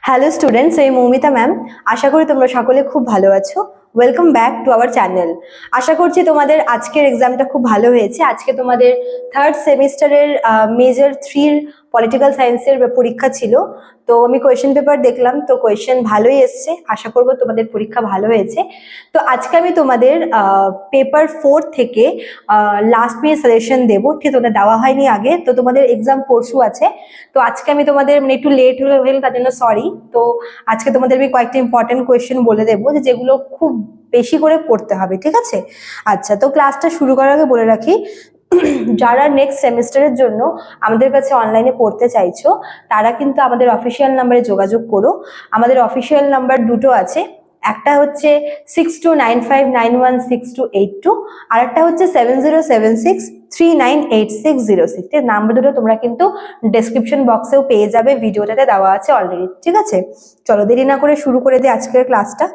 Hello students, আমি Moumita ma'am. আশা করি তোমরা সকলে খুব ভালো আছো। Welcome back to our channel. আশা করছি তোমাদের আজকের এক্সামটা খুব ভালো হয়েছে। আজকে তোমাদের থার্ড সেমিস্টারের মেজর 3 পলিটিক্যাল সায়েন্সের পরীক্ষা ছিল। তো আমি কোয়েশ্চেন পেপার দেখলাম, তো কোয়েশ্চেন ভালোই এসছে। আশা করবো তোমাদের পরীক্ষা ভালো হয়েছে। তো আজকে আমি তোমাদের পেপার 4 থেকে লাস্ট মিনিট সাজেশন দেবো, ঠিক তোমাদের দেওয়া হয়নি আগে। তো তোমাদের এক্সাম পরশু আছে। তো আজকে আমি তোমাদের মানে একটু লেট হয়ে তার জন্য সরি। তো আজকে তোমাদের আমি কয়েকটা ইম্পর্টেন্ট কোয়েশ্চেন বলে দেবো যেগুলো খুব বেশি করে পড়তে হবে, ঠিক আছে? আচ্ছা, তো ক্লাসটা শুরু করার আগে বলে রাখি, যারা নেক্সট সেমিস্টারের জন্য আমাদের কাছে অনলাইনে পড়তে চাইছো তারা কিন্তু আমাদের অফিসিয়াল নাম্বারে যোগাযোগ করো। আমাদের অফিসিয়াল নাম্বার দুটো আছে, একটা হচ্ছে 6295916282, আর একটা হচ্ছে 7076398606। নাম্বার দুটো তোমরা কিন্তু ডেসক্রিপশন বক্সেও পেয়ে যাবে, ভিডিওটাতে দেওয়া আছে অলরেডি, ঠিক আছে? চলো দেরি না করে শুরু করে দিই আজকের ক্লাসটা।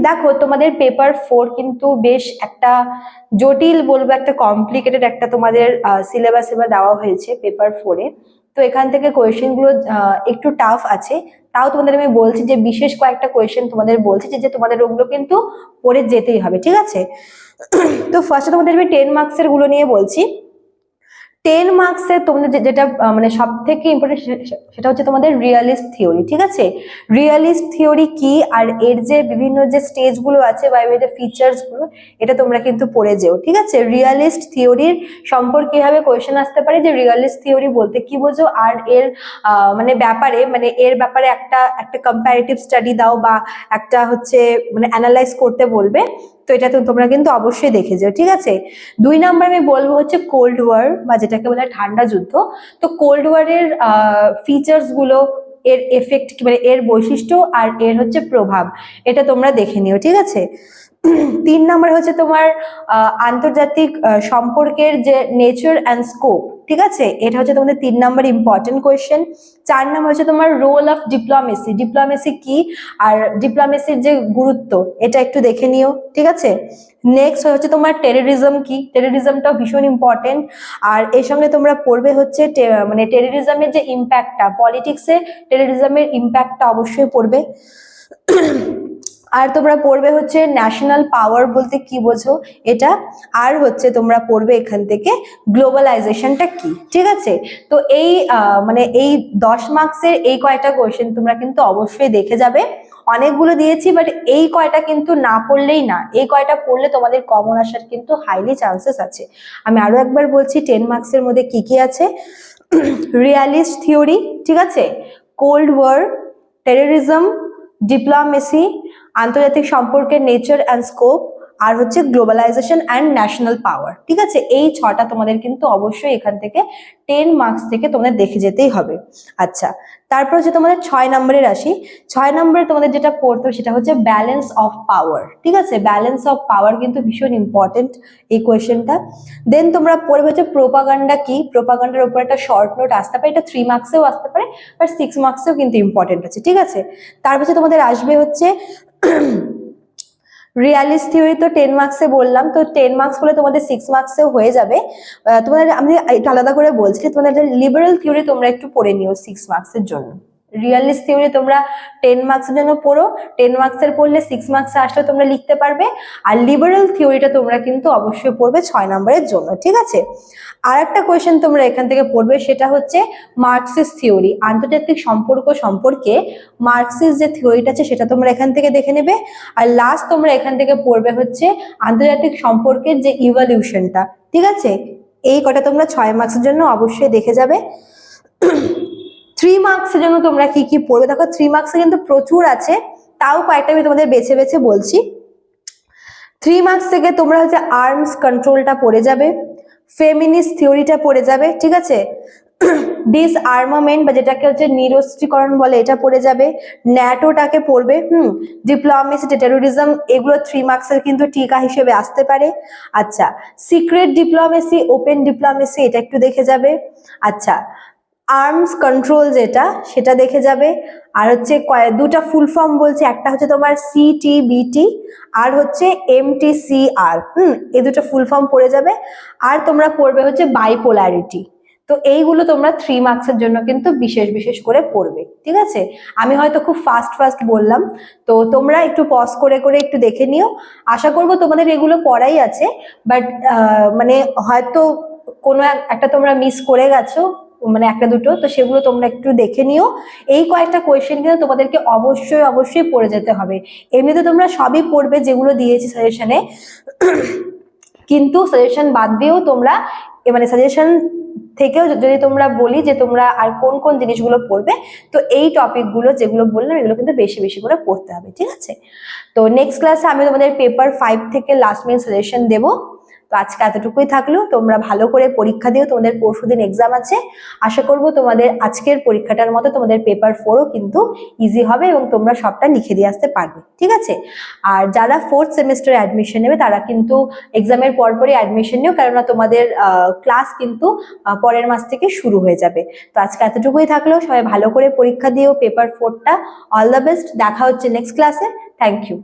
দেখো, তোমাদের পেপার 4 কিন্তু বেশ একটা জটিল বলবো, একটা কমপ্লিকেটেড একটা তোমাদের সিলেবাস এবার দেওয়া হয়েছে পেপার 4-এ। তো এখান থেকে কোয়েশ্চেন গুলো একটু টাফ আছে। তাও তোমাদের আমি বলছি যে বিশেষ কয়েকটা কোয়েশ্চেন তোমাদের বলছি যে তোমাদের ওগুলো কিন্তু পড়ে যেতেই হবে, ঠিক আছে? তো ফার্স্টে তোমাদের আমি 10 মার্কসের গুলো নিয়ে বলছি। 10 মার্কসের তোমাদের যেটা মানে সব থেকে ইম্পর্টেন্ট সেটা হচ্ছে তোমাদের রিয়ালিস্ট থিওরি, ঠিক আছে? রিয়ালিস্ট থিওরি কি আর এর যে বিভিন্ন যে স্টেজ গুলো আছে বা এর যে ফিচার্স গুলো, এটা তোমরা কিন্তু পড়ে যেও, ঠিক আছে? রিয়ালিস্ট থিওরির সম্পর্কে কিভাবে কোয়েশ্চেন আসতে পারে, যে রিয়ালিস্ট থিওরি বলতে কি বোঝো, আর এর মানে এর ব্যাপারে একটা একটা কম্পারেটিভ স্টাডি দাও বা একটা হচ্ছে মানে অ্যানালাইজ করতে বলবে। তো এটা তো তোমরা কিন্তু অবশ্যই দেখে যাও, ঠিক আছে? 2 নাম্বার আমি বলবো হচ্ছে কোল্ড ওয়ার, বা যেটাকে বলে ঠান্ডা যুদ্ধ। তো কোল্ড ওয়ারের ফিচার্স গুলো, এর এফেক্ট মানে এর বৈশিষ্ট্য আর এর হচ্ছে প্রভাব, এটা তোমরা দেখে নিও, ঠিক আছে? 3 নাম্বার হচ্ছে তোমার আন্তর্জাতিক সম্পর্কের যে নেচার অ্যান্ড স্কোপ, ঠিক আছে? এটা হচ্ছে তোমাদের 3 নাম্বার ইম্পর্টেন্ট কোয়েশ্চেন। 4 নাম্বার হচ্ছে তোমার রোল অফ ডিপ্লোমেসি, ডিপ্লোমেসি কি আর ডিপ্লোমেসির যে গুরুত্ব, এটা একটু দেখে নিও, ঠিক আছে? নেক্সট হচ্ছে তোমার টেররিজম কি, টেররিজমটাও ভীষণ ইম্পর্টেন্ট। আর এর সঙ্গে তোমরা পড়বে হচ্ছে মানে টেররিজমের যে ইম্প্যাক্টটা, পলিটিক্সে টেররিজমের ইম্প্যাক্টটা অবশ্যই পড়বে। আর তোমরা পড়বে হচ্ছে ন্যাশনাল পাওয়ার বলতে কি বোঝো এটা। আর হচ্ছে তোমরা পড়বে এখান থেকে গ্লোবালাইজেশনটা কি, ঠিক আছে? তো এই মানে এই 10 মার্কসের এই কয়টা কোয়েশ্চেন তোমরা কিন্তু অবশ্যই দেখে যাবে। অনেকগুলো দিয়েছি, বাট এই কয়টা কিন্তু না পড়লেই না, এই কয়টা পড়লে তোমাদের কমন আসার কিন্তু হাইলি চান্সেস আছে। আমি আরো একবার বলছি 10 মার্কসের মধ্যে কি কি আছে। রিয়ালিস্ট থিওরি, ঠিক আছে? কোল্ড ওয়ার, টেররিজম, ডিপ্লোমেসি, আন্তর্জাতিক সম্পর্কের নেচার অ্যান্ড স্কোপ, আর হচ্ছে গ্লোবালাইজেশন অ্যান্ড ন্যাশনাল পাওয়ার, ঠিক আছে? এই 6টা তোমাদের কিন্তু অবশ্যই এখান থেকে 10 মার্কস থেকে তোমাদের দেখে যেতেই হবে। আচ্ছা, তারপর হচ্ছে তোমাদের 6 নম্বরের আসি। 6 নম্বরে তোমাদের যেটা পড়তে সেটা হচ্ছে ব্যালেন্স অফ পাওয়ার, ঠিক আছে? ব্যালেন্স অফ পাওয়ার কিন্তু ভীষণ ইম্পর্টেন্ট এই কোয়েশ্চেনটা। দেন তোমরা পড়বে হচ্ছে প্রোপাগান্ডা কি, প্রোপাগান্ডার উপর একটা শর্ট নোট আসতে পারে, এটা 3 মার্কসেও আসতে পারে, বাট 6 মার্কসেও কিন্তু ইম্পর্টেন্ট আছে, ঠিক আছে? তারপর তোমাদের আসবে হচ্ছে রিয়ালিস্ট থিওরি। তো 10 মার্কসে বললাম, তো 10 মার্কস হলে তোমাদের 6 মার্কসেও হয়ে যাবে। তোমাদের আমি একটু আলাদা করে বলছি, তোমাদের লিবারেল থিওরি তোমরা একটু পড়ে নিও 6 মার্কসের জন্য। রিয়ালিস্ট থিওরি তোমরা 10 মার্কসের জন্য পড়ো, 10 মার্কসের পড়লে 6 মার্কসে আসলে তোমরা লিখতে পারবে। আর লিবারেল থিওরিটা তোমরা কিন্তু অবশ্যই পড়বে 6 নম্বরের জন্য, ঠিক আছে? আর একটা কোয়েশ্চেন তোমরা এখান থেকে পড়বে, সেটা হচ্ছে মার্কসিস্ট থিওরি, আন্তর্জাতিক সম্পর্ক সম্পর্কে মার্কসিস্ট যে থিওরিটা আছে সেটা তোমরা এখান থেকে দেখে নেবে। আর লাস্ট তোমরা এখান থেকে পড়বে হচ্ছে আন্তর্জাতিক সম্পর্কের যে ইভলিউশনটা, ঠিক আছে? এই কটা তোমরা 6 মার্কসের জন্য অবশ্যই দেখে যাবে। 3 মার্কসের জন্য তোমরা কি কি পড়বে, দেখো 3 মার্কসে কিন্তু প্রচুর আছে, তাও কয়েকটা আমি তোমাদের বেছে বেছে বলছি। 3 মার্কস থেকে তোমরা হচ্ছে আর্মস কন্ট্রোলটা পড়ে যাবে, ফেমিনিস্ট থিওরিটা পড়ে যাবে, ঠিক আছে? ডিসআর্মামেন্ট বা যেটাকে হচ্ছে নিরস্ত্রীকরণ বলে, এটা পড়ে যাবে। ন্যাটোটাকে পড়বে। ডিপ্লোমেসি, টেরোরিজম, এগুলো 3 মার্কসের কিন্তু টিকা হিসেবে আসতে পারে। আচ্ছা, সিক্রেট ডিপ্লোমেসি, ওপেন ডিপ্লোমেসি, এটা একটু দেখে যাবে। আচ্ছা, আর্মস কন্ট্রোল যেটা, সেটা দেখে যাবে। আর হচ্ছে দুটা ফুল ফর্ম বলছে, একটা হচ্ছে তোমার সিটিবিটি আর হচ্ছে এমটিসিআর। এই দুটো ফুল ফর্ম পড়ে যাবে। আর তোমরা পড়বে হচ্ছে বাইপোলারিটি, তো এইগুলো তোমরা 3 মার্কসের জন্য কিন্তু বিশেষ বিশেষ করে পড়বে, ঠিক আছে। আমি হয়তো খুব ফাস্ট ফাস্ট বললাম, তো তোমরা একটু পজ করে করে একটু দেখে নিও। আশা করবো তোমাদের এগুলো পড়াই আছে, বাট মানে হয়তো কোনো একটা তোমরা মিস করে গেছো, মানে একটা দুটো, তো সেগুলো তোমরা একটু দেখে নিও। এই কয়েকটা কোয়েশ্চেন কিন্তু তোমাদেরকে অবশ্যই অবশ্যই পড়ে যেতে হবে। এমনিতে তোমরা সবই পড়বে যেগুলো দিয়েছি সাজেশনে, কিন্তু সাজেশন বাদ দিয়েও তোমরা মানে সাজেশন থেকেও যদি তোমরা বলি যে তোমরা আর কোন কোন জিনিসগুলো পড়বে, তো এই টপিকগুলো যেগুলো বললাম এগুলো কিন্তু বেশি বেশি করে পড়তে হবে, ঠিক আছে। তো নেক্সট ক্লাসে আমি তোমাদের পেপার 5 থেকে লাস্ট মিনিট সাজেশন দেবো। তো আজকে এতটুকুই থাকলো, তোমরা ভালো করে পরীক্ষা দিও, তোমাদের পরশুদিন এক্সাম আছে। আশা করবো তোমাদের আজকের পরীক্ষাটার মতো তোমাদের পেপার 4ও কিন্তু ইজি হবে এবং তোমরা সবটা লিখে দিয়ে আসতে পারবে, ঠিক আছে। আর যারা 4th সেমিস্টারে অ্যাডমিশন নেবে তারা কিন্তু এক্সামের পরপরই অ্যাডমিশন নিও, কেননা তোমাদের ক্লাস কিন্তু পরের মাস থেকে শুরু হয়ে যাবে। তো আজকে এতটুকুই থাকলো, সবাই ভালো করে পরীক্ষা দিও পেপার 4টা। অল দ্য বেস্ট, দেখা হচ্ছে নেক্সট ক্লাসে। Thank you.